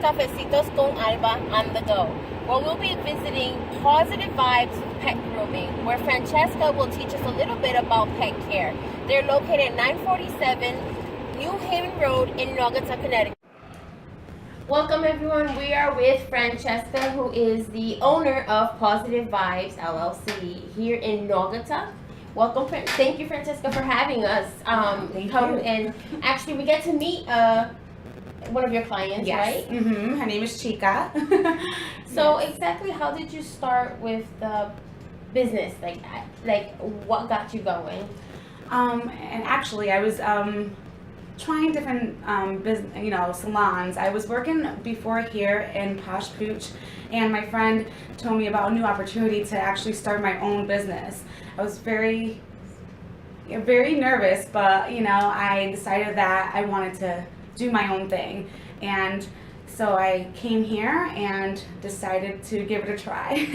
Cafecitos con Alba on the go, where we'll be visiting Positive Vibes Pet Grooming, where Francesca will teach us a little bit about pet care. They're located at 947 New Haven Road in Naugatuck, Connecticut. Welcome everyone, we are with Francesca, who is the owner of Positive Vibes LLC here in Naugatuck. Welcome, thank you Francesca for having us. Thank you. And actually we get to meet one of your clients, yes. right? Mm-hmm. Her name is Chica. So yes. exactly how did you start with the business? Like what got you going? And actually I was trying different business, salons. I was working before here in Posh Pooch, and my friend told me about a new opportunity to actually start my own business. I was very nervous, but I decided that I wanted to do my own thing, and so I came here and decided to give it a try.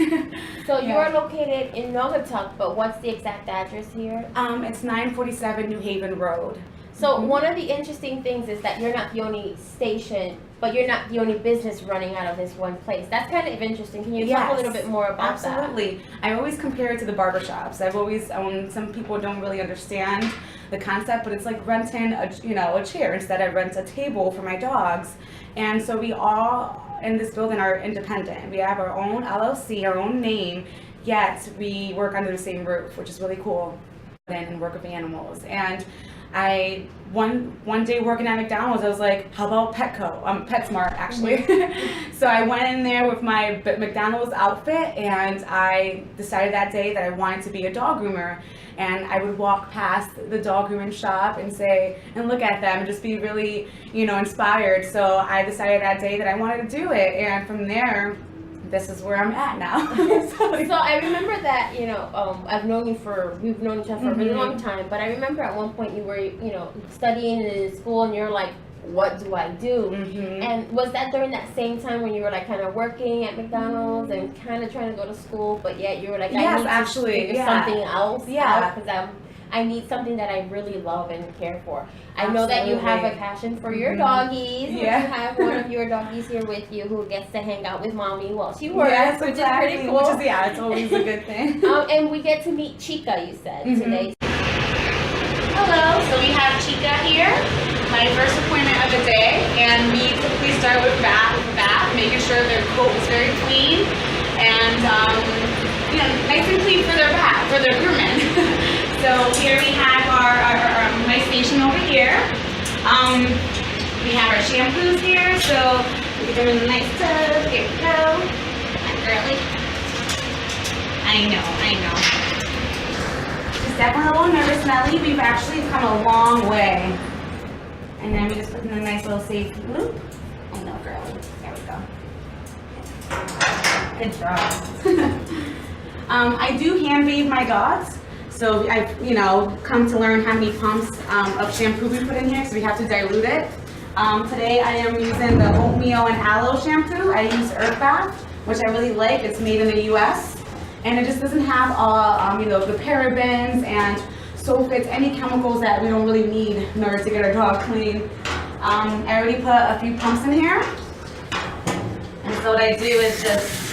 So you are located in Naugatuck, but what's the exact address here? It's 947 New Haven Road. So one of the interesting things is that you're not the only station, but you're not the only business running out of this one place. That's kind of interesting. Can you talk a little bit more about that? Absolutely. I always compare it to the barbershops. I've always, some people don't really understand the concept, but it's like renting a chair. Instead, I rent a table for my dogs. And so we all in this building are independent. We have our own LLC, our own name, yet we work under the same roof, which is really cool. And work with animals. And I one day working at McDonald's, I was like, how about Petco? PetSmart actually. So I went in there with my McDonald's outfit, and I decided that day that I wanted to be a dog groomer. And I would walk past the dog grooming shop and look at them and just be really, inspired. So I decided that day that I wanted to do it, and from there, this is where I'm at now. So I remember that, we've known each other for a really long time, but I remember at one point you were, studying in school and you're like, what do I do? And was that during that same time when you were like kind of working at McDonald's and kind of trying to go to school, but yet you were like, I need to figure something else out, because I need something that I really love and care for. I know that you have a passion for your doggies. Yeah. You have one of your doggies here with you who gets to hang out with mommy while she works, yes, which exactly. is pretty cool. It's always a good thing. And we get to meet Chica, you said, today. Hello, so we have Chica here, my first appointment of the day, and we typically start with bath, making sure their coat is very clean and nice and clean for their bath, for their grooming. So here we have our my station over here. We have our shampoos here, so we get them in a nice tub. Here we go. Hi, girly. I know. She's definitely a little nervous, Nelly. We've actually come a long way. And then we just put in a nice little safe loop. I know, girly. There we go. Good job. I do hand bathe my dogs. So I've, come to learn how many pumps of shampoo we put in here, because we have to dilute it. Today I am using the oatmeal and aloe shampoo. I use Earth Bath, which I really like. It's made in the U.S. and it just doesn't have all, the parabens and sulfates, any chemicals that we don't really need in order to get our dog clean. I already put a few pumps in here, and so what I do is just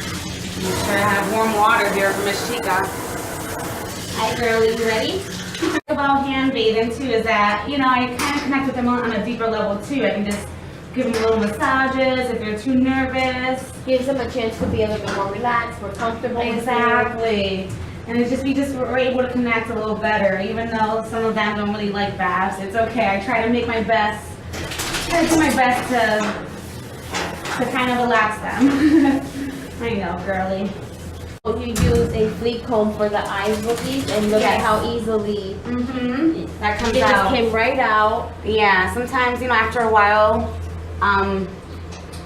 make sure I have warm water here for Miss Chica. Hi girlie, you ready? About hand bathing too is that, I kind of connect with them on a deeper level too. I can just give them little massages if they're too nervous. Gives them a chance to be a little bit more relaxed, more comfortable. Exactly. And we're able to connect a little better, even though some of them don't really like baths. It's okay. I try to make my best, to kind of relax them. I know, girlie. You use a flea comb for the eye boogies, and look at how easily that comes it out. just came right out. Yeah, sometimes, after a while,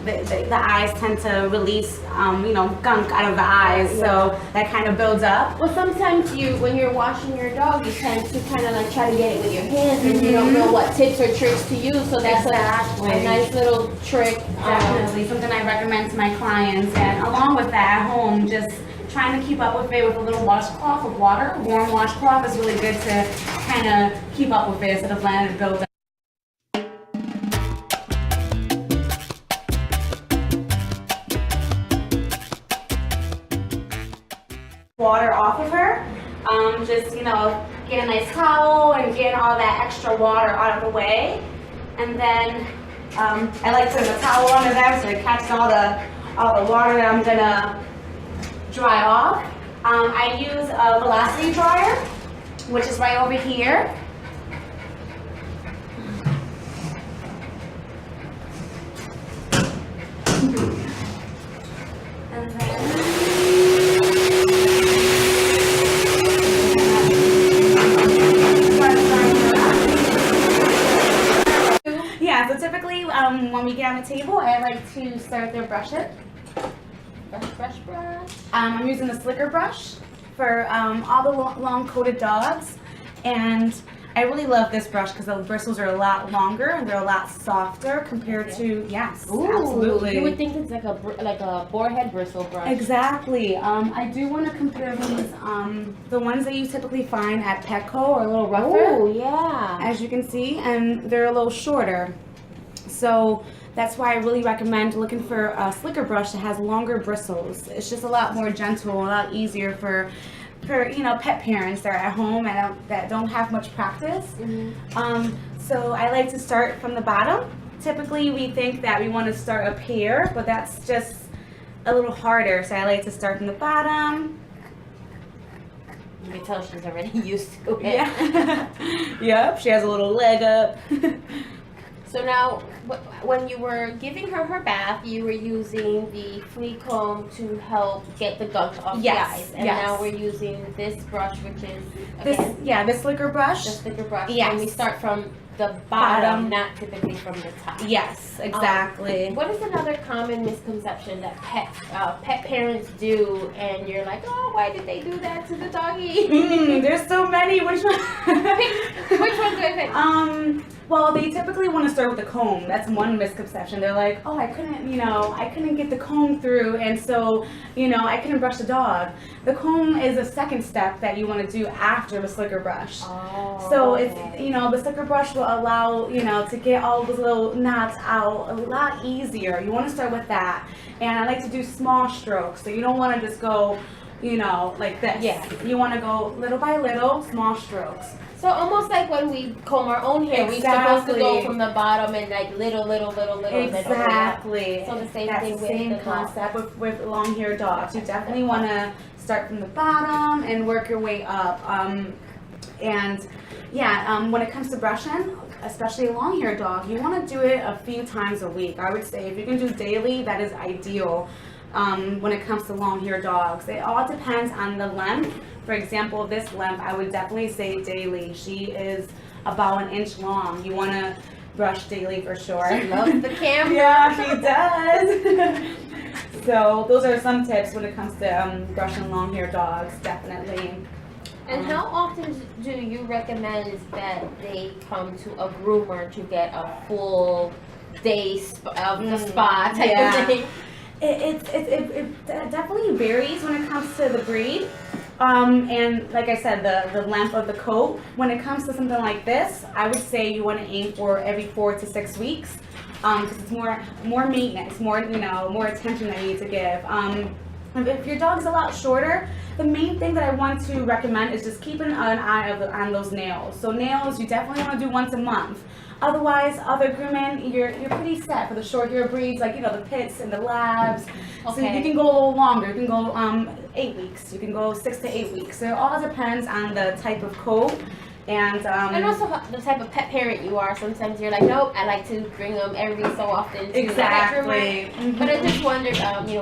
the eyes tend to release, gunk out of the eyes, so that kind of builds up. Well, sometimes when you're washing your dog, you tend to kind of like try to get it with your hands, and you don't know what tips or tricks to use, so that's a nice little trick. Definitely, something I recommend to my clients, and along with that, at home, just trying to keep up with it with a little washcloth with water. Warm washcloth is really good to kind of keep up with it instead of letting it build up. just, get a nice towel and get all that extra water out of the way. And then I like putting a towel under there so it catches all the water that I'm gonna dry off. I use a velocity dryer, which is right over here. And then yeah, so typically when we get on the table, I like to start to brush it. Brush. I'm using the slicker brush for all the long coated dogs, and I really love this brush because the bristles are a lot longer and they're a lot softer compared to absolutely. You would think it's like a boarhead bristle brush. Exactly. I do want to compare these, the ones that you typically find at Petco are a little rougher. Oh yeah. As you can see, and they're a little shorter. So that's why I really recommend looking for a slicker brush that has longer bristles. It's just a lot more gentle, a lot easier for pet parents that are at home and that don't have much practice. So I like to start from the bottom. Typically we think that we want to start up here, but that's just a little harder. So I like to start from the bottom. You can tell she's already used to it. Yeah. Yep, she has a little leg up. So now, when you were giving her bath, you were using the flea comb to help get the gunk off the eyes. And now we're using this brush, which is, again, the slicker brush. The slicker brush. Yes. And we start from the bottom, not typically from the top. Yes, exactly. What is another common misconception that pet parents do, and you're like, oh, why did they do that to the doggy? There's so many. Which one? Which one do I pick? Well, they typically want to start with the comb. That's one misconception. They're like, oh, I couldn't get the comb through, and so, I couldn't brush the dog. The comb is a second step that you want to do after the slicker brush. Oh, so it's, the slicker brush will allow, to get all those little knots out a lot easier. You want to start with that. And I like to do small strokes. So you don't want to just go, like this. Yeah. You want to go little by little, small strokes. So almost like when we comb our own hair, we're supposed to go from the bottom and like little. Exactly. So the same That's thing the with same the concept with long-haired dogs. You definitely want to start from the bottom and work your way up. When it comes to brushing, especially a long-haired dog, you want to do it a few times a week. I would say if you can do daily, that is ideal. When it comes to long-haired dogs, it all depends on the length. For example, this length, I would definitely say daily. She is about 1 inch long. You want to brush daily for sure. She loves the camera. Yeah, she does. So those are some tips when it comes to brushing long-haired dogs, definitely. And how often do you recommend that they come to a groomer to get a full day of the spa type of thing? It definitely varies when it comes to the breed. And like I said, the length of the coat. When it comes to something like this, I would say you want to aim for every 4 to 6 weeks, because it's more maintenance, more attention that you need to give. If your dog's a lot shorter, the main thing that I want to recommend is just keeping an eye on those nails. So nails, you definitely want to do once a month. Otherwise, other grooming, you're pretty set for the short hair breeds, like the pits and the labs. So you can go a little longer. You can go 8 weeks. You can go 6 to 8 weeks. So it all depends on the type of coat. And also the type of pet parent you are. Sometimes you're like, nope, I like to bring them every so often to the pet groomer. But I just wondered,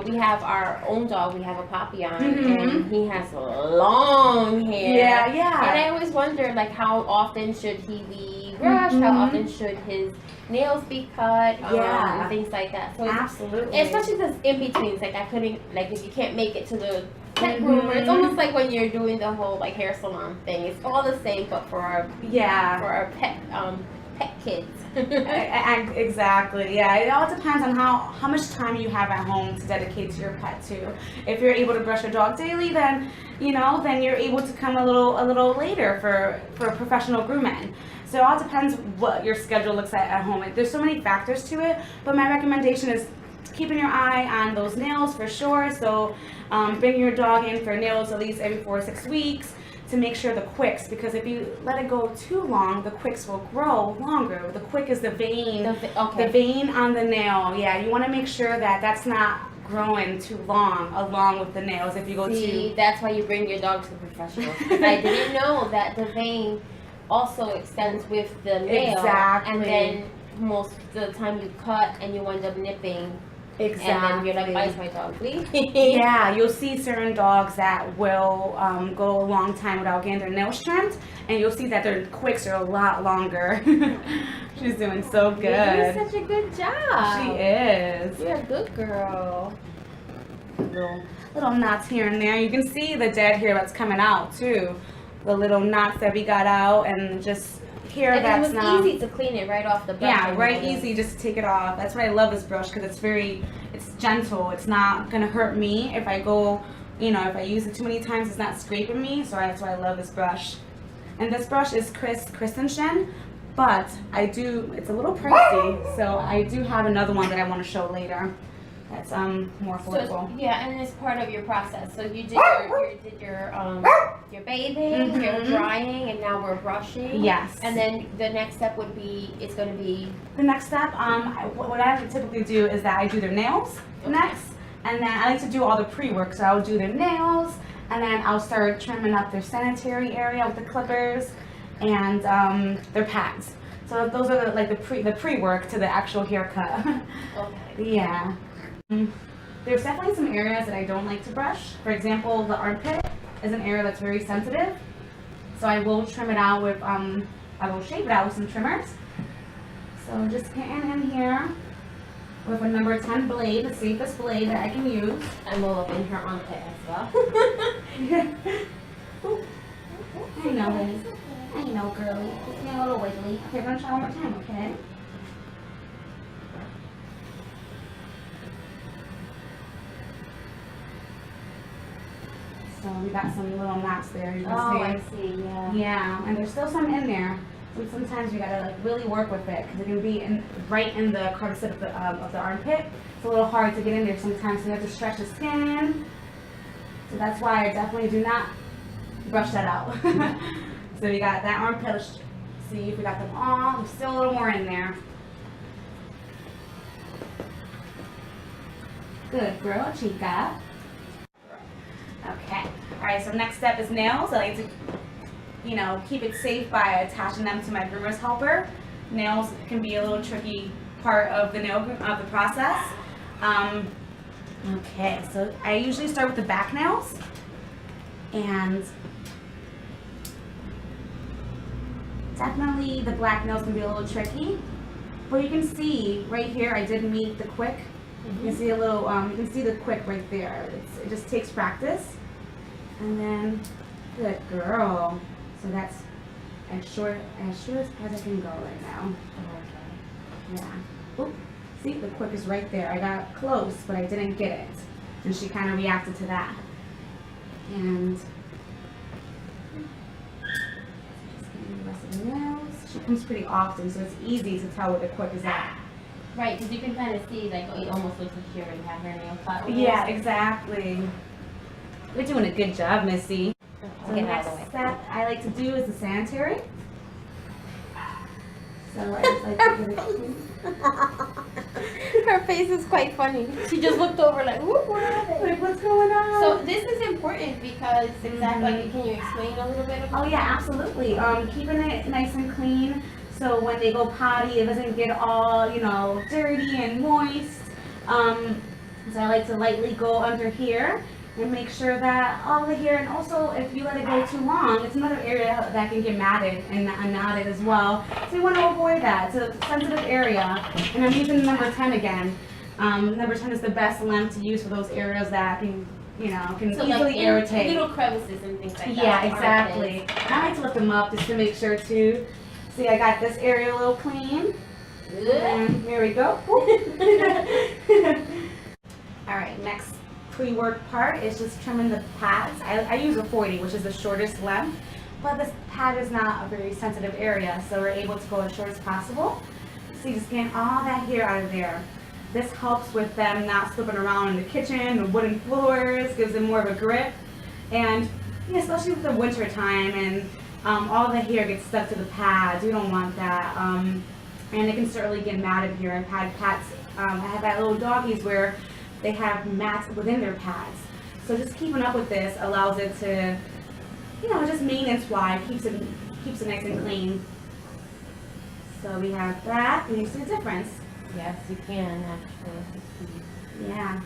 we have our own dog. We have a Papillon, and he has long hair. Yeah. And I always wonder, like, how often should he be brushed? How often should his nails be cut? And things like that. So absolutely. Especially this in between. Like I couldn't, like, if you can't make it to the pet groomer, it's almost like when you're doing the whole like hair salon thing. It's all the same, but for our pet kids. Exactly. Yeah, it all depends on how much time you have at home to dedicate to your pet too. If you're able to brush your dog daily, then then you're able to come a little later for professional grooming. So it all depends what your schedule looks like at home. There's so many factors to it, but my recommendation is keeping your eye on those nails for sure. So bring your dog in for nails at least every 4 to 6 weeks to make sure the quicks, because if you let it go too long, the quicks will grow longer. The quick is the vein, the vein on the nail. Yeah, you want to make sure that that's not growing too long along with the nails if you go too. That's why you bring your dog to the professional. I didn't know that the vein also extends with the nail. Exactly. And then most of the time you cut and you end up nipping. Exactly. And then you're like, why is my dog bleeding? Yeah, you'll see certain dogs that will go a long time without getting their nails trimmed, and you'll see that their quicks are a lot longer. She's doing so good. You're doing such a good job. She is. You're a good girl. Little knots here and there. You can see the dead hair that's coming out too. The little knots that we got out, and just hair and that's it was easy to clean it right off the brush. Yeah, right, easy just to take it off. That's why I love this brush, because it's gentle. It's not gonna hurt me if I go, if I use it too many times. It's not scraping me. So that's why I love this brush. And this brush is Christensen, but it's a little pricey. So I do have another one that I want to show later. That's more affordable. So, yeah, and it's part of your process. So you did your bathing, your drying, and now we're brushing. Yes. And then the next step would be, it's going to be... The next step, what I typically do is that I do their nails next. And then I like to do all the pre-work. So I'll do their nails, and then I'll start trimming up their sanitary area with the clippers and their pads. So those are the pre-work to the actual haircut. Okay. Yeah. There's definitely some areas that I don't like to brush. For example, the armpit is an area that's very sensitive. So I will trim it out with, I will shape it out with some trimmers. So just getting in here with a number 10 blade, the safest blade that I can use. I'm all up in her armpit as well. I know, Liz. I know, girlie. Just get a little wiggly. Okay, we're gonna try one more time, okay? So we got some little knots there. You can see. I see. Yeah. Yeah, and there's still some in there. So sometimes you gotta really work with it, because it can be right in the crevice of the armpit. It's a little hard to get in there sometimes. So you have to stretch the skin. So that's why I definitely do not brush that out. So we got that armpit. Let's see if we got them all. There's still a little more in there. Good girl, chica. Okay. All right. So next step is nails. I like to, keep it safe by attaching them to my groomer's helper. Nails can be a little tricky part of the the process. Okay. So I usually start with the back nails, and definitely the black nails can be a little tricky. But you can see right here, I did meet the quick. You can see a little, you can see the quick right there. It just takes practice. And then, good girl. So that's as short as I can go right now. Okay. Yeah. Oop. See, the quick is right there. I got close, but I didn't get it. And she kind of reacted to that. And just getting the rest of the nails. She comes pretty often, so it's easy to tell where the quick is at. Right, because you can kind of see, like, it almost looks like she already had her nail cut. Yeah, exactly. We're doing a good job, Missy. So the next step I like to do is the sanitary. So I just like to give it. Her face is quite funny. She just looked over like, whoop, where are they? Like, what's going on? So this is important because exactly, can you explain a little bit about Oh yeah, absolutely. Keeping it nice and clean. So when they go potty, it doesn't get all, dirty and moist. So I like to lightly go under here and make sure that all the hair, and also if you let it go too long, it's another area that can get matted and knotted as well. So you want to avoid that. It's a sensitive area. And I'm using number 10 again. Number 10 is the best length to use for those areas that can easily irritate. Little crevices and things like that. Yeah, exactly. I like to lift them up just to make sure too. See, I got this area a little clean. And here we go. All right, next pre-work part is just trimming the pads. I use a 40, which is the shortest length, but this pad is not a very sensitive area, so we're able to go as short as possible. See, just getting all that hair out of there. This helps with them not slipping around in the kitchen, the wooden floors, gives them more of a grip. And Yeah, especially with the winter time and all the hair gets stuck to the pads. You don't want that. And it can certainly get matted here. I've had cats, I have had little doggies where they have mats within their pads. So just keeping up with this allows it to, you know, just maintenance-wise, keeps it nice and clean. So we have that, and you see the difference. Yes, you can actually. Yeah.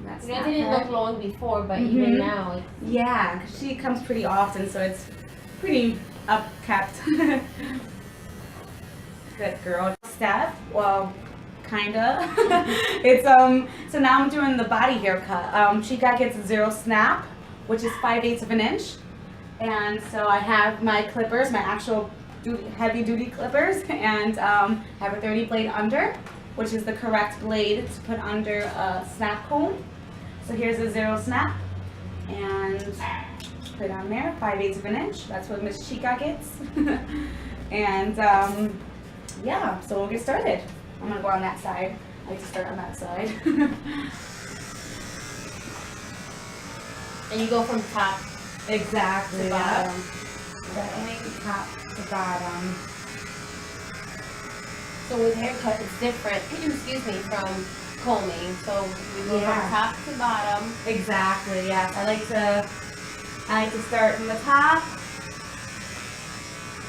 That's You know, it that didn't part. look long before, but even now, it's Yeah, 'cause she comes pretty often, so it's pretty upkept. Good girl. Steph, well, kinda. It's so now I'm doing the body haircut. Chica gets a 0 snap, which is 5/8 of an inch. And so I have my clippers, my actual heavy duty clippers, and have a 30 blade under, which is the correct blade to put under a snap comb. So here's a 0 snap, and put it on there, 5/8 of an inch. That's what Miss Chica gets. And yeah, so we'll get started. I'm gonna go on that side. I like to start on that side. and you go from top. Exactly. To bottom. Definitely top to bottom. So with haircut, it's different. Excuse me, from combing. So we go Yeah. from top to bottom. Exactly. Yes. I like to start from the top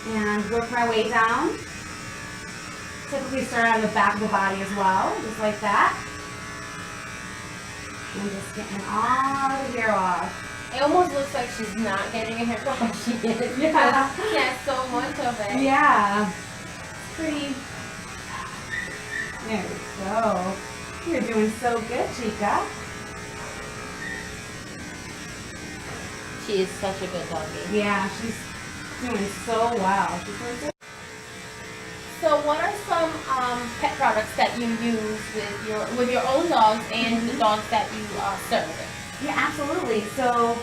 and work my way down. Typically start on the back of the body as well, just like that. And just getting all the hair off. It almost looks like she's not getting a haircut, but she is. Yeah. She has so much of it. Yeah. Pretty. There we go. You're doing so good, Chica. She is such a good doggy. Yeah, she's doing so well. She's doing so. So what are some pet products that you use with your own dogs and the dogs that you serve? Yeah, absolutely. So,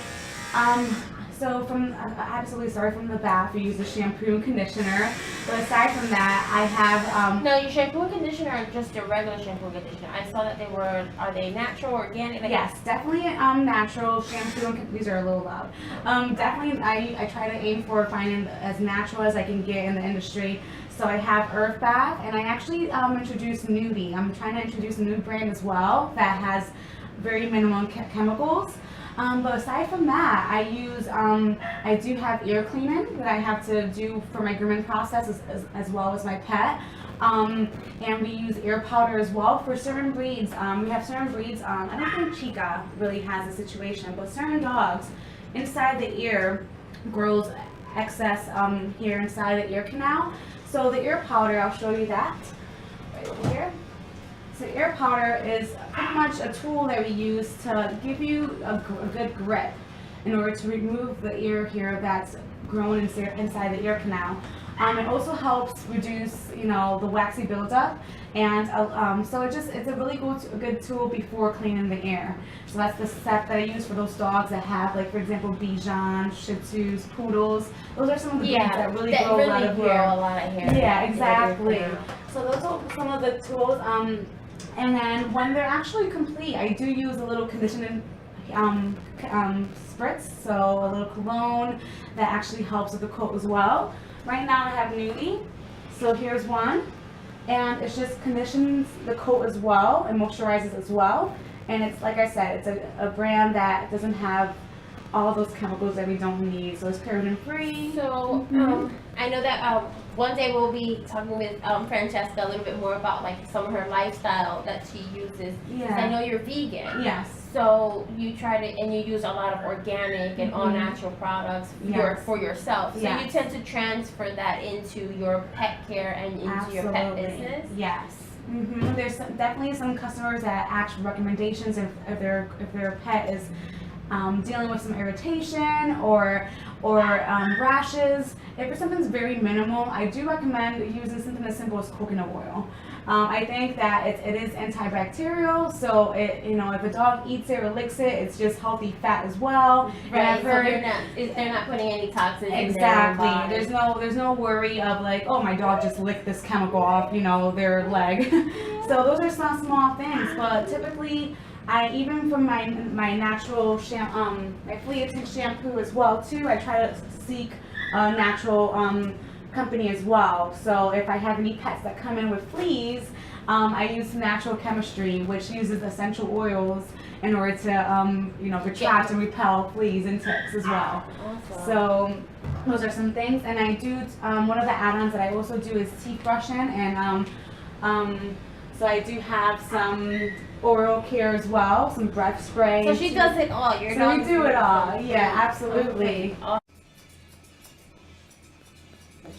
absolutely start from the bath. We use a shampoo and conditioner. But aside from that, I have No, your shampoo and conditioner are just a regular shampoo and conditioner. I saw that are they natural, organic? Like, yes, definitely natural shampoo and these are a little loud. Definitely, I try to aim for finding as natural as I can get in the industry. So I have Earth Bath, and I actually introduced Nudie. I'm trying to introduce a new brand as well that has very minimum chemicals. But aside from that, I do have ear cleaning that I have to do for my grooming process as well as my pet. And we use ear powder as well for certain breeds. We have certain breeds, I don't think Chica really has a situation, but certain dogs, inside the ear grows excess hair inside the ear canal. So the ear powder, I'll show you that right over here. So ear powder is pretty much a tool that we use to give you a good grip in order to remove the ear hair that's grown inside the ear canal. It also helps reduce, you know, the waxy buildup, and so it's a really good tool before cleaning the ear. So that's the step that I use for those dogs that have, like, for example, Bichons, Shih Tzus, Poodles. Those are some of the breeds that really grow a lot of hair. A lot of hair. Yeah, exactly. So those are some of the tools. And then when they're actually complete, I do use a little conditioning spritz, so a little cologne that actually helps with the coat as well. Right now I have Nudie, so here's one, and it just conditions the coat as well and moisturizes as well. And it's, like I said, it's a brand that doesn't have all those chemicals that we don't need, so it's paraben free. So I know that one day we'll be talking with Francesca a little bit more about like some of her lifestyle that she uses. Yeah. 'Cause I know you're vegan. Yes. So you try to, and you use a lot of organic and all natural products for yourself. So you Yes. tend to transfer that into your pet care and into your pet business. Yes. There's definitely some customers that ask for recommendations if their pet is dealing with some irritation or rashes. If something's very minimal, I do recommend using something as simple as coconut oil. I think that it is antibacterial, so if a dog eats it or licks it, it's just healthy fat as well. Right. And I've heard, so they're not putting any toxins in exactly. their body. There's no worry of like, oh, my dog just licked this chemical off, their leg. So those are some small things, but typically even from my natural my flea and tick shampoo as well too, I try to seek a natural company as well. So if I have any pets that come in with fleas, I use natural chemistry, which uses essential oils in order to retract and repel fleas and ticks as well. Awesome. So those are some things, and I do one of the add-ons that I also do is teeth brushing, and so I do have some oral care as well, some breath spray. So she does it all. You're so we do it all. Yeah, absolutely. Okay.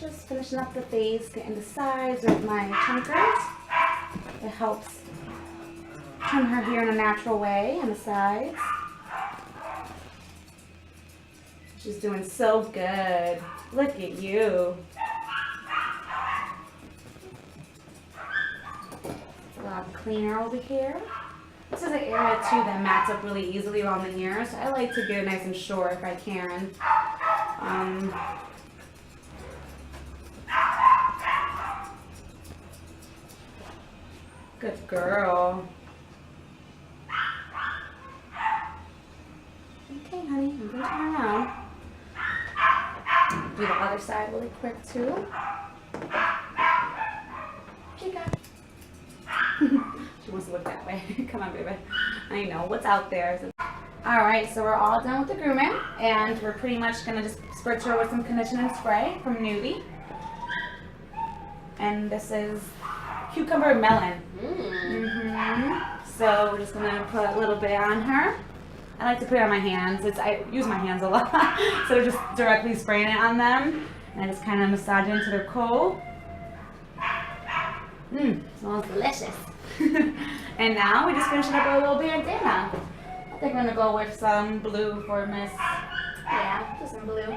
Just finishing up the face, getting the sides with my trimmers. It helps trim her hair in a natural way on the sides. She's doing so good. Look at you. A lot cleaner over here. This is an area too that mats up really easily around the ears. So I like to get it nice and short if I can. Good girl. Okay, honey, I'm gonna turn around. Do the other side really quick too. Chica. She wants to look that way. Come on, baby. I know what's out there. All right, so we're all done with the grooming, and we're pretty much gonna just spritz her with some conditioning spray from Newbie. And this is cucumber melon. So we're just gonna put a little bit on her. I like to put it on my hands. I use my hands a lot, so just directly spraying it on them, and I just kind of massage it into their coat. Smells delicious. And now we just finish it up with a little bandana. I think I'm gonna go with some blue for Miss. Yeah, just some blue.